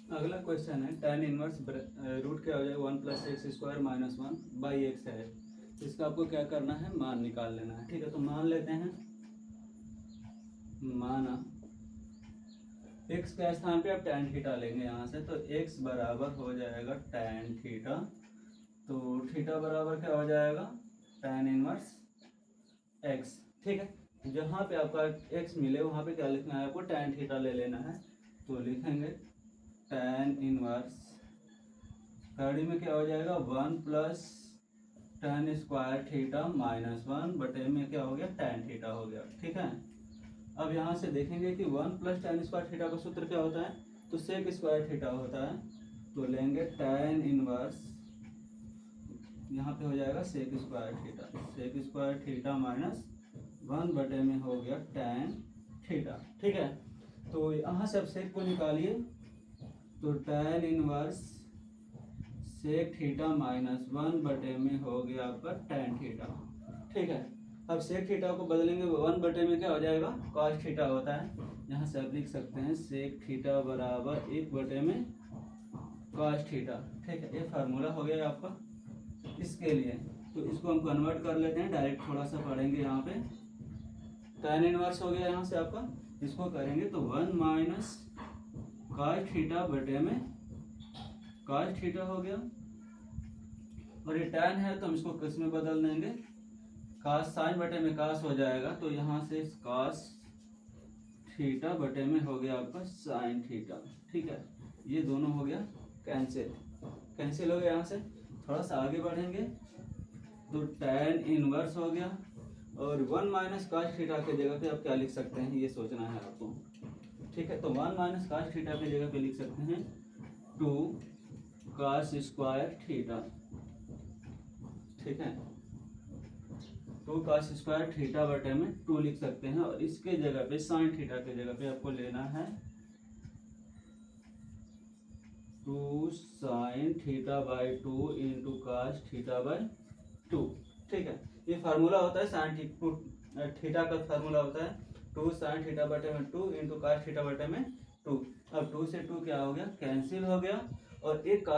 अगला क्वेश्चन है tan inverse root क्या हो जाएगा 1 + x² - 1/x है। इसका आपको क्या करना है, मान निकाल लेना है। ठीक है, तो मान लेते हैं, माना x के स्थान पे आप tan थीटा लेंगे यहाँ से, तो x बराबर हो जाएगा tan थीटा। तो थीटा बराबर क्या हो जाएगा, tan इनवर्स x। ठीक है, जहाँ पे आपका x मिले वहाँ पे क्या लिखना है आपको, tan थीटा ले लेना है। तो लिखेंगे tan इनवर्स, कड़ी में क्या हो जाएगा 1 + tan² थीटा - 1 बटे में क्या हो गया, tan थीटा हो गया। ठीक है, अब यहाँ से देखेंगे कि 1 + tan² थीटा का सूत्र क्या होता है, तो sec² थीटा होता है। तो लेंगे tan इनवर्स, यहाँ पे हो जाएगा sec² थीटा, sec² थीटा - 1 बटे में हो गया tan थीटा। ठीक है, तो यहाँ से अब सेक को निकालिए, तो tan इनवर्स सेक थीटा - 1 बटे में हो गया आपका tan थीटा। ठीक है, अब सेक थीटा को बदलेंगे 1 बटे में क्या हो जाएगा, cos थीटा होता है। यहाँ से आप लिख सकते हैं सेक थीटा बराबर 1 बटे में cos थीटा। ठीक है, ये फार्मूला हो गया आपका इसके लिए। तो इसको हम कन्वर्ट कर लेते हैं, डायरेक्ट थोड़ा सा पढ़ेंगे। यहाँ पे tan इनवर्स हो गया यहाँ से आपका, इसको करेंगे तो 1 - cos थीटा बटे में cos थीटा हो गया। और ये tan है तो हम इसको किस में बदल देंगे, cos साइन बटे में cos हो जाएगा। तो यहाँ से cos थीटा बटे में हो गया आपका sin थीटा। ठीक है, ये दोनों हो गया कैंसिल, कैंसिल हो गया। यहाँ से थोड़ा सा आगे बढ़ेंगे तो tan इनवर्स हो गया, और 1 - cos थीटा के जगह पे आप क्या लिख सकते हैं, ये सोचना है आपको। ठीक है, तो 1 - cos थीटा की जगह पे लिख सकते हैं 2 cos² थीटा। ठीक है, 2 cos² थीटा बटे में 2 लिख सकते हैं, और इसके जगह पे sin थीटा के जगह पे आपको लेना है 2 sin θ/2 इंटू cos θ/2। ठीक है, ये फार्मूला होता है sin थीटा का फार्मूला होता है 2 sin θ बटे में 2 इंटू cos θ बटे में 2। अब 2 से 2 क्या हो गया, कैंसिल हो गया, और एक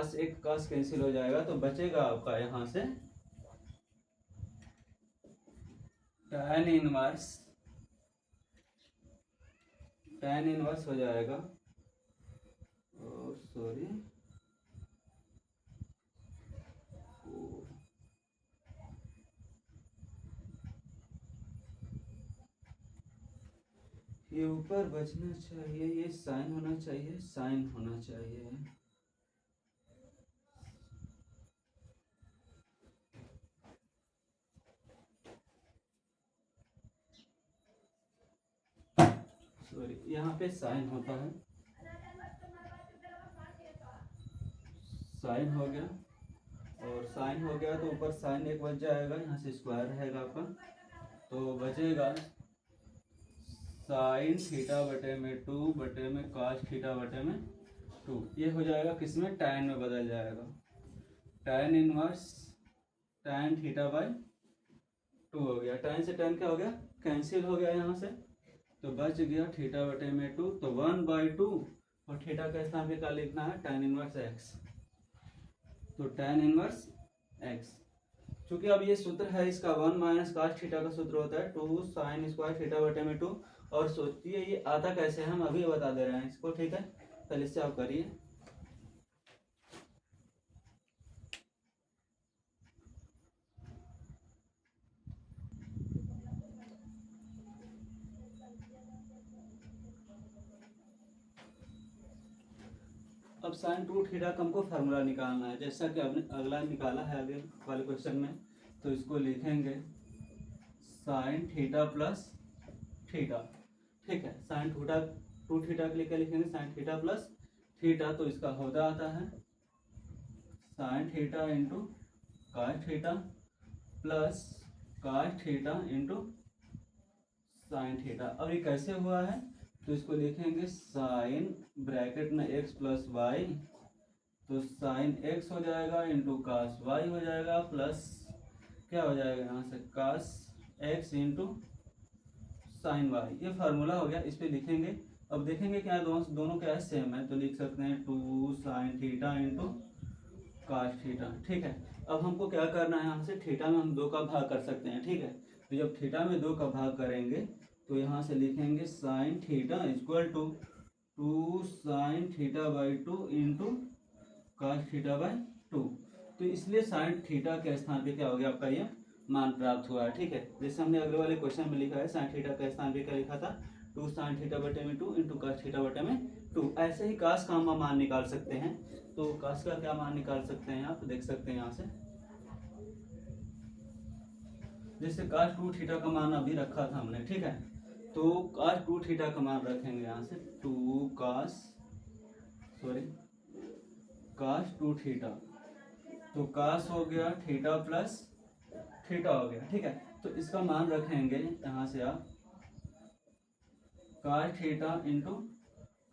cos कैंसिल हो जाएगा, तो बचेगा आपका यहाँ से tan इनवर्स हो जाएगा, और सॉरी ये ऊपर बचना चाहिए, ये साइन होना चाहिए, साइन होना चाहिए। सॉरी, यहाँ पे साइन होता है, साइन हो गया, और साइन हो गया तो ऊपर साइन एक बच जाएगा, यहाँ से स्क्वायर रहेगा आपका, तो बचेगा साइन थीटा बटे में 2 बटे में cos थीटा बटे में 2। ये हो जाएगा किसमें, tan में बदल जाएगा। tan इनवर्स tan θ/2 हो गया, tan से tan क्या हो गया, कैंसिल हो गया यहाँ से, तो बच गया थीटा बटे में 2, तो 1/2, और थीटा का स्थान पे क्या लिखना है, tan इनवर्स x। तो tan इनवर्स x, चूंकि अब ये सूत्र है इसका 1 - cos थीटा का सूत्र होता है 2 sin² थीटा बटे में 2। और सोचिए ये आता कैसे है, हम अभी बता दे रहे हैं इसको। ठीक है, पहले इससे आप करिए। अब sin 2 थीटा का हमको फार्मूला निकालना है, जैसा कि आपने अगला निकाला है आगे वाले क्वेश्चन में। तो इसको लिखेंगे sin थीटा प्लस थीटा। ठीक है, sin 2 थीटा के लिए क्या लिखेंगे, sin थीटा प्लस थीटा। तो इसका होता आता है sin theta into cos theta plus cos theta into sin theta. अब ये कैसे हुआ है, तो इसको लिखेंगे साइन ब्रैकेट में x प्लस वाई, तो साइन x हो जाएगा इंटू कास वाई हो जाएगा, प्लस क्या हो जाएगा यहाँ से कास x इंटू साइन वाई। ये फार्मूला हो गया, इस पे लिखेंगे अब देखेंगे क्या दोनों क्या है, सेम है, तो लिख सकते हैं 2 sin theta into cos theta. ठीक है, अब हमको क्या करना है, यहाँ से थीटा में हम 2 का भाग कर सकते हैं। ठीक है, तो जब थीटा में 2 का भाग करेंगे तो यहाँ से लिखेंगे sin theta equal to 2 sin theta by 2 into cos theta by 2। तो इसलिए sin थीटा के स्थान पे क्या हो गया, आपका ये मान प्राप्त हुआ है। ठीक है, जैसे हमने अगले वाले क्वेश्चन में लिखा है, sin थीटा के स्थान पे क्या लिखा था, 2 sin थीटा बटे में 2 इंटू cos थीटा बटे में 2। ऐसे ही cos का हम मान निकाल सकते हैं। तो cos का क्या मान निकाल सकते हैं, आप देख सकते हैं यहाँ से, जैसे cos 2 थीटा का मान अभी रखा था हमने। ठीक है, तो cos 2 थीटा का मान रखेंगे यहाँ से 2 cos 2 थीटा, तो cos हो गया थीटा प्लस थीटा हो गया। ठीक है, तो इसका मान रखेंगे यहाँ से आप cos theta into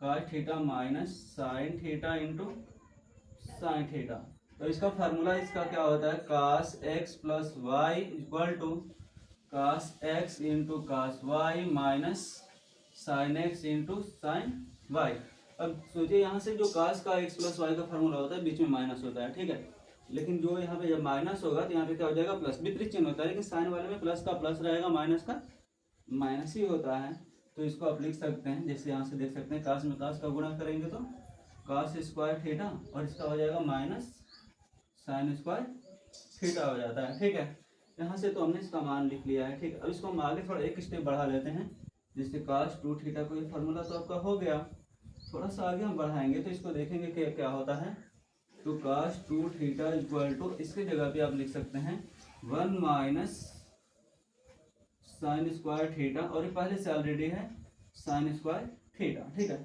cos theta minus sin theta into sin theta. तो इसका फार्मूला इसका क्या होता है, cos x plus y equal to cos x into cos y minus sin x into sin y. अब सोचिए यहाँ से जो cos का x प्लस वाई का फार्मूला होता है बीच में माइनस होता है। ठीक है, लेकिन जो यहाँ पे जब माइनस होगा तो यहाँ पे क्या हो जाएगा, प्लस। विपरीत चिन्ह होता है, लेकिन साइन वाले में प्लस का प्लस रहेगा, माइनस का माइनस ही होता है। तो इसको आप लिख सकते हैं, जैसे यहाँ से देख सकते हैं, cos में cos का गुणा करेंगे तो cos स्क्वायर थीटा और इसका हो जाएगा माइनस sin स्क्वायर थीटा हो जाता है। ठीक है, यहाँ से तो हमने इसका मान लिख लिया है। ठीक है, अब इसको हम आगे थोड़ा एक स्टेप बढ़ा लेते हैं, जिससे cos 2 थीटा को ये फार्मूला तो आपका हो गया, थोड़ा सा आगे हम बढ़ाएंगे तो इसको देखेंगे कि क्या होता है। तो cos 2 थीटा इक्वल टू, इसके जगह पे आप लिख सकते हैं 1 माइनस sin स्क्वायर थीटा, और ये पहले से ऑलरेडी है sin स्क्वायर थीटा। ठीक है,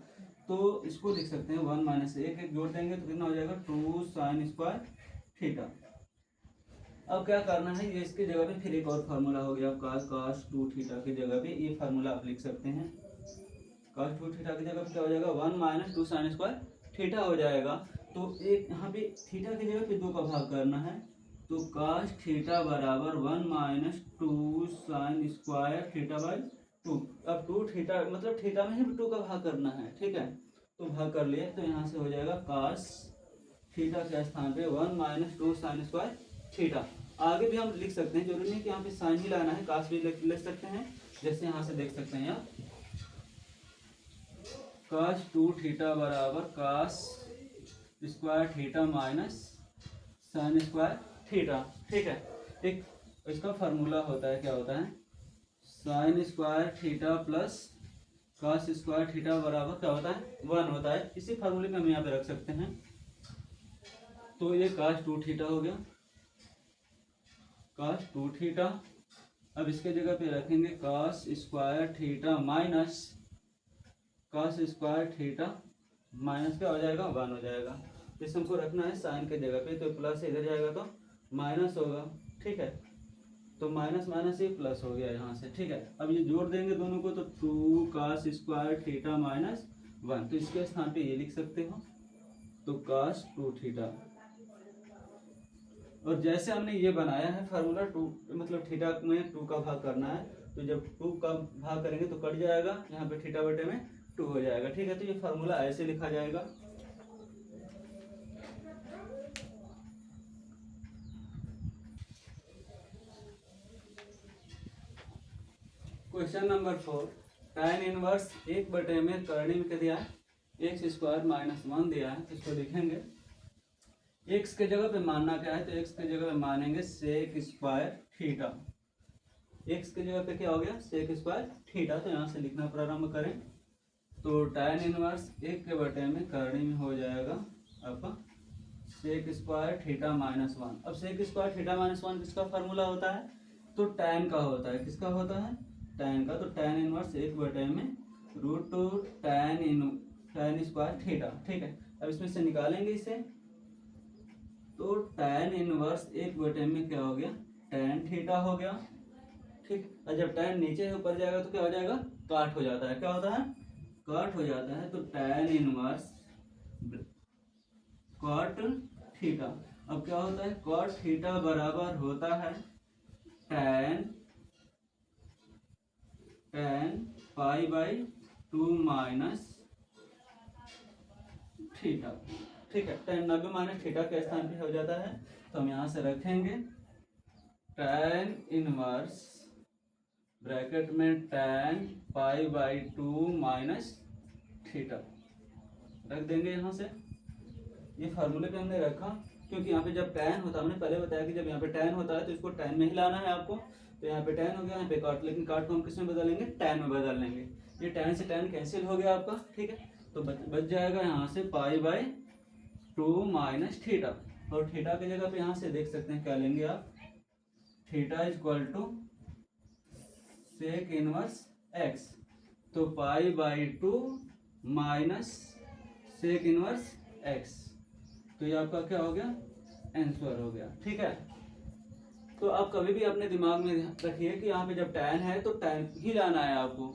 तो इसको लिख सकते हैं 1 माइनस एक जोड़ देंगे तो कितना हो जाएगा 2 sin स्क्वायर थीटा। अब क्या करना है, ये इसके जगह पे फिर एक और फार्मूला हो गया cos 2 थीटा की जगह पे ये फार्मूला आप लिख सकते हैं। cos 2 थीटा की जगह पे क्या हो जाएगा 1 माइनस 2 sin स्क्वायर थीटा हो जाएगा। तो एक यहाँ पे थीटा की जगह पे 2 का भाग करना है, तो cos थीटा बराबर 1 minus 2 sin square theta by 2। अब 2 थीटा मतलब थीटा में ही 2 का भाग करना है। ठीक है, तो भाग कर लिए, तो यहाँ से हो जाएगा cos थीटा के स्थान पे 1 माइनस 2 sin स्क्वायर थीटा। आगे भी हम लिख सकते हैं, जरूरी नहीं कि यहाँ पे साइन ही लाना है, cos भी लिख सकते हैं। जैसे यहाँ से देख सकते हैं आप, cos 2 थीटा बराबर cos square theta minus sin square theta. ठीक है, एक इसका फार्मूला होता है, क्या होता है, sin square theta plus cos square theta बराबर क्या होता है 1 होता है। इसी फार्मूले में हम यहाँ पे रख सकते हैं। तो ये cos 2 थीटा हो गया, cos 2 थीटा। अब इसके जगह पे रखेंगे cos square theta minus cos square theta minus क्या हो जाएगा 1 हो जाएगा। इस हमको रखना है साइन के जगह पे, तो प्लस इधर जाएगा तो माइनस होगा। ठीक है, तो माइनस माइनस ये प्लस हो गया यहाँ से। ठीक है, अब ये जोड़ देंगे दोनों को तो 2 cos स्क्वायर थीटा माइनस 1, तो इसके स्थान पे ये लिख सकते हो, तो cos 2 थीटा। और जैसे हमने ये बनाया है फार्मूला 2 मतलब थीटा में 2 का भाग करना है, तो जब 2 का भाग करेंगे तो कट जाएगा, यहाँ पे थीटा बटे में 2 हो जाएगा। ठीक है, तो ये फार्मूला ऐसे लिखा जाएगा। क्वेश्चन नंबर 4, tan इनवर्स 1 बटे में करनी में क्या दिया है, एक्स स्क्वायर माइनस 1 दिया है। तो इसको लिखेंगे, एक्स के जगह पे मानना क्या है, तो एक्स के जगह पे मानेंगे सेक स्क्वायर थीटा। एक्स के जगह पे क्या हो गया सेक स्क्वायर थीटा। तो यहाँ से लिखना प्रारंभ करें, तो tan इनवर्स 1 के बटे में करनी में हो जाएगा आपका सेक स्क्वायर थीटा माइनस 1। अब सेक स्क्वायर थीटा माइनस 1 किसका फार्मूला होता है, तो tan का होता है। किसका होता है, tan का। तो tan इनवर्स 1 बटे में रूट tan स्क्वायर थीटा। ठीक है, अब इसमें से निकालेंगे इसे, तो tan इनवर्स 1 बटे में क्या हो गया tan थीटा हो गया। ठीक, और जब tan नीचे ऊपर जाएगा तो क्या हो जाएगा काट हो जाता है। क्या होता है काट हो जाता है। तो tan इनवर्स कॉट थीटा। अब क्या होता है कॉट थीटा बराबर होता है tan pi by 2 minus theta. ठीक है, tan 90 माइनस थीटा के स्थान पे हो जाता है, तो हम यहाँ से रखेंगे tan इनवर्स ब्रैकेट में tan π/2 माइनस थीटा रख देंगे यहाँ से। ये फार्मूले पे हमने रखा क्योंकि यहाँ पे जब tan होता है, हमने पहले बताया कि जब यहाँ पे tan होता है तो इसको tan में ही लाना है आपको। तो यहाँ पे tan हो गया, यहाँ पे काट, लेकिन काट को हम किस में बदलेंगे, tan में बदल लेंगे। ये tan से tan कैंसिल हो गया आपका। ठीक है, तो बच जाएगा यहाँ से π/2 माइनस थीटा, और थीटा की जगह पे यहाँ से देख सकते हैं क्या लेंगे आप, theta equal to sec inverse x, तो π/2 माइनस सेक इनवर्स x, तो ये आपका क्या हो गया, आंसर हो गया। ठीक है, तो आप कभी भी अपने दिमाग में रखिए कि यहाँ पे जब tan है तो tan ही लाना है आपको,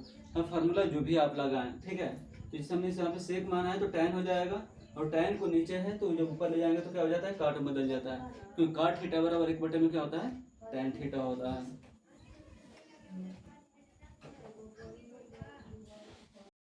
फार्मूला जो भी आप लगाएं। ठीक है, तो इस समय से यहाँ पे सेक माना है तो tan हो जाएगा, और tan को नीचे है तो जब ऊपर ले जाएंगे तो क्या हो जाता है, काट में बदल जाता है, क्योंकि काट थीटा बराबर 1/में क्या होता है, tan थीटा होता है।